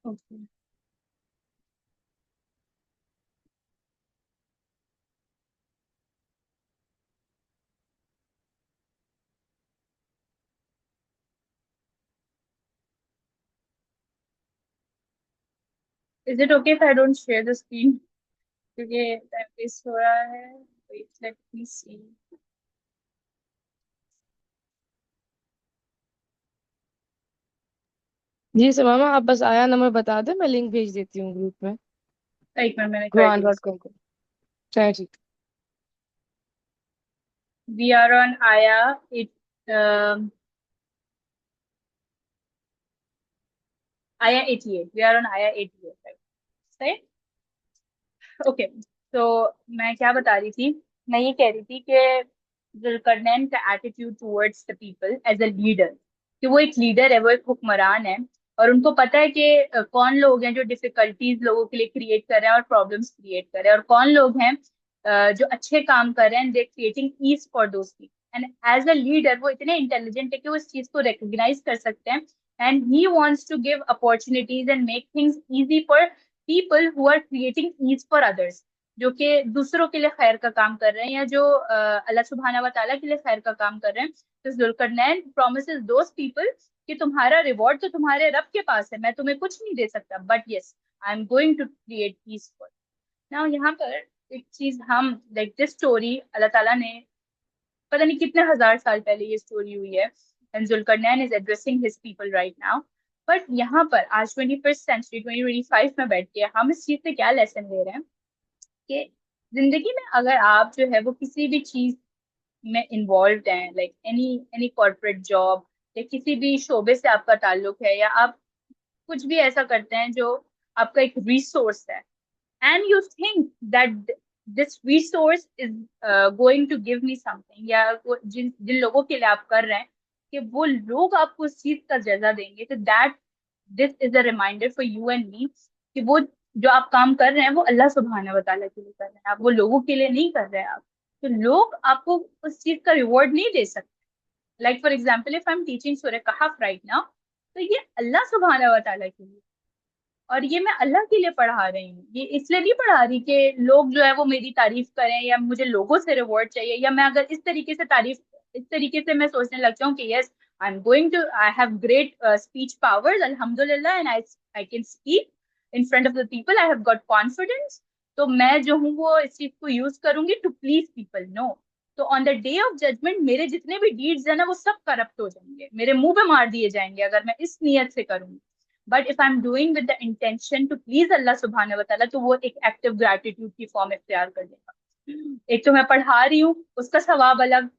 Okay. Is it okay if I don't share the screen, क्योंकि time waste हो रहा है। वेट, लेट मी सी। जी समामा, आप बस आया नंबर बता दें, मैं लिंक भेज देती हूँ ग्रुप में। एक मिनट, मैंने कर दी। quran.com को। चलो ठीक। वी आर ऑन आया इट, आया 88। वी आर ऑन आया 88, राइट? सही। ओके। तो मैं क्या बता रही थी? मैं ये कह रही थी कि जुल्करनैन का attitude towards the people as a leader, कि वो एक लीडर है, वो एक हुक्मरान है। और उनको पता है कि कौन लोग हैं जो डिफिकल्टीज लोगों के लिए क्रिएट कर रहे हैं और प्रॉब्लम्स क्रिएट कर रहे हैं, और कौन लोग हैं जो अच्छे काम कर रहे हैं, they creating ease for those people. And as a leader वो इतने इंटेलिजेंट है कि वो इस चीज को रिकॉग्नाइज कर सकते हैं। And he wants to give opportunities and make things easy for people who are creating ease for others, जो कि दूसरों के लिए खैर का काम कर रहे हैं, या जो अल्लाह सुब्हाना व तआला के लिए खैर का काम कर रहे हैं। तो जुल्करनैन प्रोमिसेस दोस पीपल कि तुम्हारा रिवॉर्ड तो तुम्हारे रब के पास है, मैं तुम्हें कुछ नहीं दे सकता, but yes, I am going to create peace for now. यहाँ पर एक चीज हम, लाइक दिस स्टोरी अल्लाह ताला ने, पता नहीं कितने हजार साल पहले ये स्टोरी हुई है, and Zulqarnain is addressing his people right now. But यहाँ पर आज 21st सेंचुरी 2025 में बैठ के हम इस चीज से क्या लेसन ले रहे हैं कि जिंदगी में अगर आप जो है वो किसी भी चीज में इन्वॉल्व हैं, like any any corporate job, या किसी भी शोबे से आपका ताल्लुक है, या आप कुछ भी ऐसा करते हैं जो आपका एक रिसोर्स है, and you think that this resource is going to give me something, या जिन जिन लोगों के लिए आप कर रहे हैं कि वो लोग आपको उस चीज का जजा देंगे, तो that this is a reminder for you and me कि वो जो आप काम कर रहे हैं वो अल्लाह सुब्हाना व तआला के लिए कर रहे हैं, आप वो लोगों के लिए नहीं कर रहे हैं। आप, तो लोग आपको उस चीज का रिवॉर्ड नहीं दे सकते। Like for example, if I am teaching सूरह कहफ राइट नाउ, तो ये अल्लाह सुब्हाना व तआला के लिए, और ये मैं अल्लाह के लिए पढ़ा रही हूँ। ये इसलिए नहीं पढ़ा रही कि लोग जो है वो मेरी तारीफ करें, या मुझे लोगों से रिवॉर्ड चाहिए, या मैं अगर इस तरीके से तारीफ, इस तरीके से मैं सोचने लग जाऊं कि yes, I am going to, I have great speech powers अल्हम्दुलिल्लाह, and I can speak in front of the people, I have got confidence, तो मैं जो हूँ वो इस चीज को यूज करूंगी टू प्लीज पीपल। नो। तो on the day of judgement मेरे जितने भी डीड्स है ना, वो सब करप्ट हो जाएंगे, मेरे मुंह पे मार दिए जाएंगे अगर मैं इस नियत से करूंगी। But if I am doing with the intention to please अल्लाह सुब्हानहू व तआला, तो वो एक एक्टिव ग्रेटिट्यूड की फॉर्म इख्तियार कर लेगा। एक तो मैं पढ़ा रही हूँ, उसका सवाब अलग,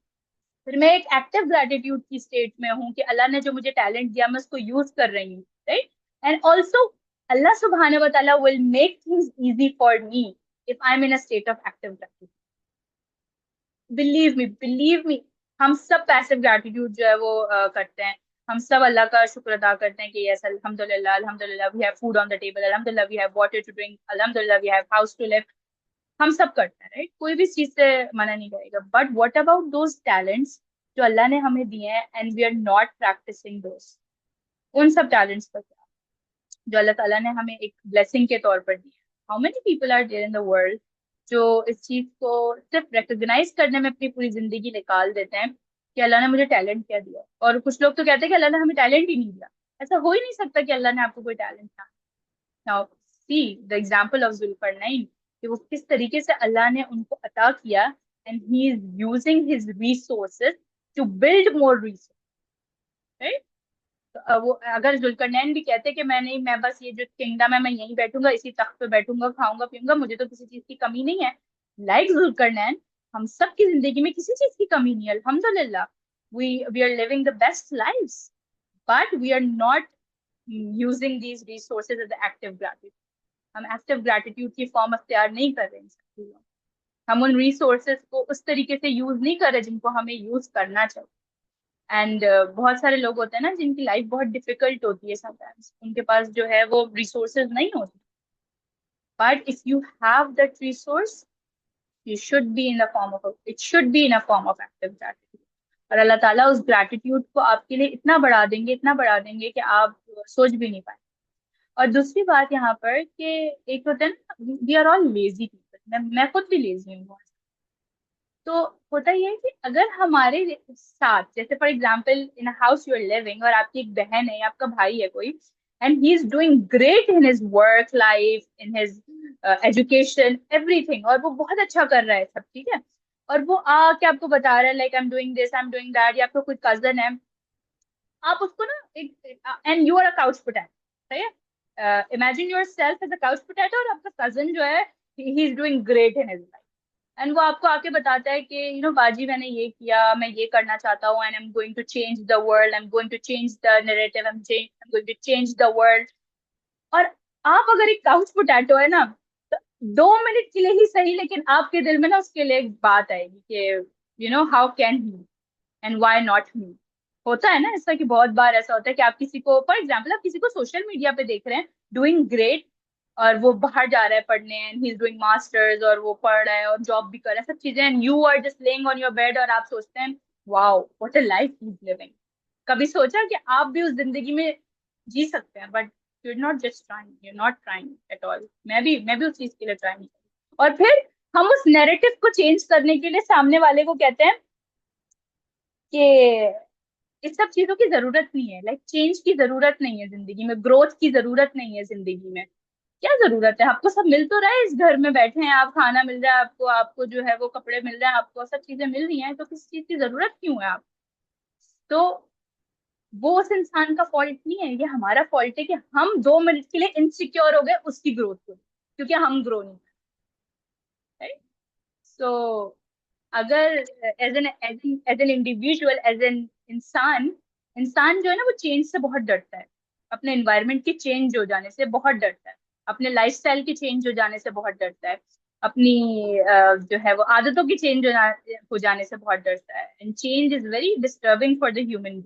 फिर मैं एक एक्टिव ग्रेटिट्यूड की स्टेट में हूँ कि अल्लाह ने जो मुझे टैलेंट दिया मैं उसको यूज कर रही हूँ, राइट? एंड ऑल्सो अल्लाह सुब्हानहू व तआला will make things easy for me if I M in a state of active gratitude. Believe me, हम सब पैसिव ग्रैटिट्यूड जो है वो करते हैं। हम सब अल्लाह का शुक्र अदा करते हैं कि यस, अल्हम्दुलिल्लाह, अल्हम्दुलिल्लाह we have food on the table, अल्हम्दुलिल्लाह we have water to drink, अल्हम्दुलिल्लाह we have house to live. हम सब करते हैं, राइट? कोई भी इस चीज से मना नहीं करेगा। But what about those talents जो अल्लाह ने हमें दिए हैं and we are not practicing those? उन सब टैलेंट्स का क्या, जो अल्लाह ताला ने हमें एक ब्लेसिंग के तौर पर दी है? How many people are there in the world जो इस चीज को सिर्फ रिकॉग्नाइज करने में अपनी पूरी जिंदगी निकाल देते हैं कि अल्लाह ने मुझे टैलेंट क्या दिया? और कुछ लोग तो कहते हैं कि अल्लाह ने हमें टैलेंट ही नहीं दिया। ऐसा हो ही नहीं सकता कि अल्लाह ने आपको कोई टैलेंट ना। Now see the example of Zulqarnain, कि वो किस तरीके से अल्लाह ने उनको अता किया, and he is using his resources to build more resource, right? तो वो अगर जुल्करनैन भी कहते कि मैं नहीं, मैं बस ये जो किंगडम है मैं यहीं बैठूंगा, इसी तख्त पे बैठूंगा, खाऊंगा पीऊंगा, मुझे तो किसी चीज की कमी नहीं है, लाइक जुल्करनैन, हम सब की जिंदगी में किसी चीज की कमी नहीं है अल्हम्दुलिल्लाह। We are living the best lives, but we are not using these resources as active gratitude. हम एक्टिव ग्रेटिट्यूड की फॉर्म अख्तियार नहीं कर रहे हैं इन सब चीजों। हम उन रिसोर्सेज को उस तरीके से यूज नहीं कर रहे जिनको हमें यूज करना चाहिए। एंड बहुत सारे लोग होते हैं ना जिनकी लाइफ बहुत डिफिकल्ट होती है, समटाइम्स उनके पास जो है वो रिसोर्सेज नहीं होते, but if you have that resource, you should be in the form of it should be in a form of active gratitude। और अल्लाह ताला उस ग्रैटिट्यूड को आपके लिए इतना बढ़ा देंगे, इतना बढ़ा देंगे कि आप सोच भी नहीं पाए। और दूसरी बात यहाँ पर कि एक होता है ना, we are all lazy people, मैं खुद भी लेजी हूँ। तो होता ये है कि अगर हमारे साथ, जैसे for example in house you are living, और आपकी एक बहन है या आपका भाई है कोई, and he is doing great in his work life, in his education, everything, और वो बहुत अच्छा कर रहा है सब, ठीक है, और वो आके आपको बता रहा है like I am doing this, I am doing that, या आपका कोई कजन है, आप उसको ना एक, and you are a couch potato, सही है, imagine yourself as a couch potato, और आपका कजन जो है he is doing great in his life, and वो आपको आके बताता है कि बाजी मैंने ये किया, मैं ये करना चाहता हूँ, and I am going to change the world, I am going to change the narrative, I am going to change the world. और आप अगर एक काउच पोटैटो है ना, तो 2 मिनट के लिए ही सही, लेकिन आपके दिल में ना उसके लिए एक बात आएगी कि how can he and why not me. होता है ना ऐसा कि बहुत बार ऐसा होता है कि आप किसी को, फॉर एग्जाम्पल आप किसी को सोशल मीडिया पे देख रहे हैं डूइंग ग्रेट, और वो बाहर जा रहा है पढ़ने, and he is doing masters, और वो पढ़ रहा है और जॉब भी कर रहा है, सब चीजें, and you are just laying on your bed, और आप सोचते हैं wow what a life he is living. कभी सोचा कि आप भी उस जिंदगी में जी सकते हैं, but you are not just trying, you are not trying at all. मैं भी उस चीज के लिए ट्राई नहीं कर रही। और फिर हम उस नैरेटिव को चेंज करने के लिए सामने वाले को कहते हैं कि इस सब चीजों की जरूरत नहीं है, लाइक चेंज की जरूरत नहीं है जिंदगी में, ग्रोथ की जरूरत नहीं है जिंदगी में। क्या जरूरत है, आपको सब मिल तो रहा है, इस घर में बैठे हैं आप, खाना मिल रहा है आपको, आपको जो है वो कपड़े मिल रहे हैं आपको, सब चीजें मिल रही हैं, तो किस चीज की जरूरत क्यों है आप। तो वो उस इंसान का फॉल्ट नहीं है, ये हमारा फॉल्ट है कि हम 2 मिनट के लिए इनसिक्योर हो गए उसकी ग्रोथ को, क्योंकि हम ग्रो नहीं कर रहे। सो अगर as an individual, as an इंसान, इंसान जो है ना वो चेंज से बहुत डरता है, अपने एनवायरनमेंट के चेंज हो जाने से बहुत डरता है, अपने लाइफस्टाइल के चेंज हो जाने से बहुत डरता है, अपनी जो है वो आदतों की चेंज हो जाने से बहुत डरता है, and change is very disturbing for the human being.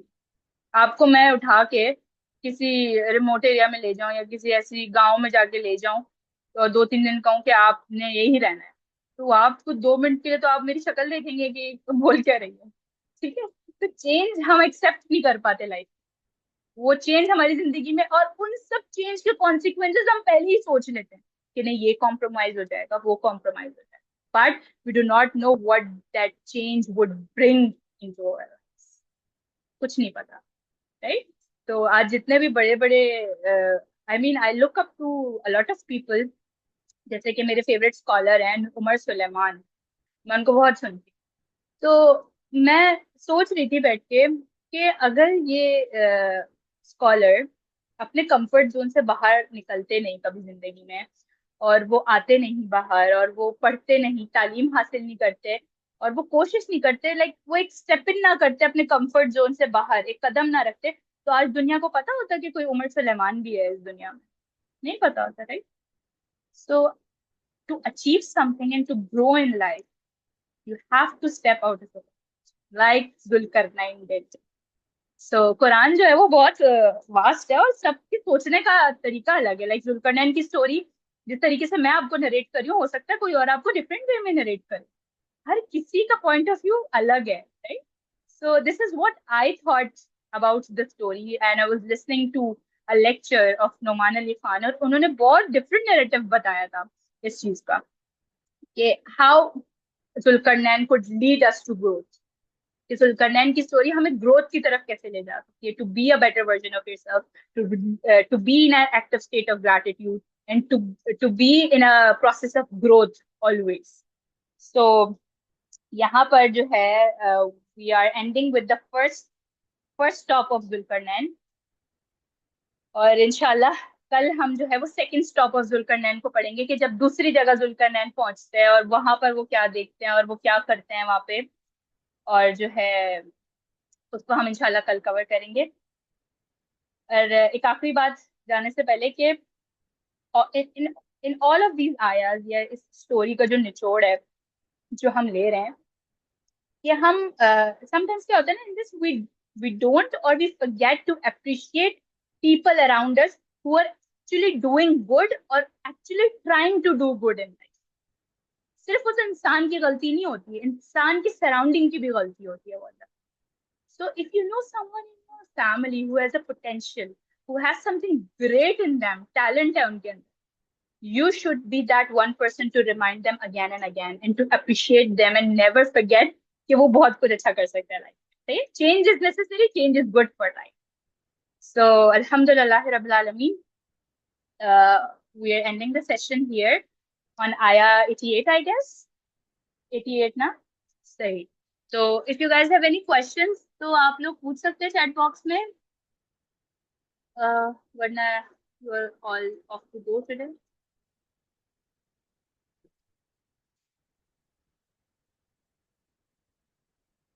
आपको मैं उठा के किसी रिमोट एरिया में ले जाऊं, या किसी ऐसी गांव में जाके ले जाऊं, और 2-3 दिन कहूं कि आपने यही रहना है, तो आपको 2 मिनट के लिए तो आप मेरी शक्ल देखेंगे कि तुम बोल क्या रही है, ठीक है। तो चेंज हम एक्सेप्ट नहीं कर पाते लाइफ, वो चेंज हमारी जिंदगी में, और उन सब चेंज के कॉन्सिक्वेंसेस हम पहले ही सोच लेते हैं कि नहीं ये कॉम्प्रोमाइज हो जाएगा, वो कॉम्प्रोमाइज हो जाएगा, but we do not know what that change would bring into our, कुछ नहीं पता, राइट। तो आज जितने भी बड़े बड़े, I mean I look up to a lot of people, जैसे कि मेरे फेवरेट स्कॉलर हैं उमर सुलेमान, मैं उनको बहुत सुनती हूँ। तो मैं सोच रही थी बैठ के कि अगर ये स्कॉलर अपने कंफर्ट जोन से बाहर निकलते नहीं कभी जिंदगी में, और वो आते नहीं बाहर, और वो पढ़ते नहीं, तालीम हासिल नहीं करते, और वो कोशिश नहीं करते, लाइक वो एक स्टेप इन ना करते अपने कंफर्ट जोन से बाहर, एक कदम ना रखते, तो आज दुनिया को पता होता कि कोई उमर सुलेमान भी है इस दुनिया में? नहीं पता होता, right. So to achieve something and to grow in life, you have to step out of the box like Zulqarnain did. So Quran जो है वो बहुत वास्ट है, और सबके सोचने का तरीका अलग है, लाइक जुल्करनैन की स्टोरी जिस तरीके से मैं आपको नरेट कर रही हूँ, हो सकता है कोई और आपको डिफरेंट वे में नरेट करे, हर किसी का पॉइंट ऑफ व्यू अलग है, right. So this is what I thought about the story, and I was listening to a lecture of Nouman Ali Khan, और उन्होंने बहुत डिफरेंट नैरेटिव बताया था इस चीज का, कि how Zulqarnain could lead us to growth, कि जुल्करनैन की स्टोरी हमें ग्रोथ की तरफ कैसे ले जा सकती है, to be a better version of yourself, to be in an active state of gratitude, and to be in a process of growth always. So यहाँ पर जो है we are ending with the first first stop of Zulqarnain, और इंशाल्लाह कल हम जो है वो सेकंड स्टॉप ऑफ जुल्करनैन को पढ़ेंगे, कि जब दूसरी जगह जुल्करनैन पहुंचते हैं और वहां पर वो क्या देखते हैं और वो क्या करते हैं वहां पे, और जो है उसको हम इंशाल्लाह कल कवर करेंगे। और एक आखिरी बात जाने से पहले कि इन इन ऑल ऑफ दीज आयाज, या इस स्टोरी का जो निचोड़ है जो हम ले रहे हैं, कि हम समटाइम्स क्या होता है ना, इन दिस वी डोंट, और we forget to appreciate people around us who are actually doing good, और actually trying to do good in life. सिर्फ उस इंसान की गलती नहीं होती है, इंसान की सराउंडिंग की भी गलती होती है वो। So if you know someone in your family who has a potential, who has something great in them, talent है उनके अंदर, you should be that one person to remind them again and again and to appreciate them and never forget कि वो बहुत कुछ अच्छा कर सकते हैं लाइफ में. Change is necessary, change is good for life. So alhamdulillah rabbil alameen, we are ending the session here on ayah 88, I guess. 88 ना, सही. So if you guys have any questions तो आप लोग पूछ सकते हैं chat box में, वरना you are all off to go today.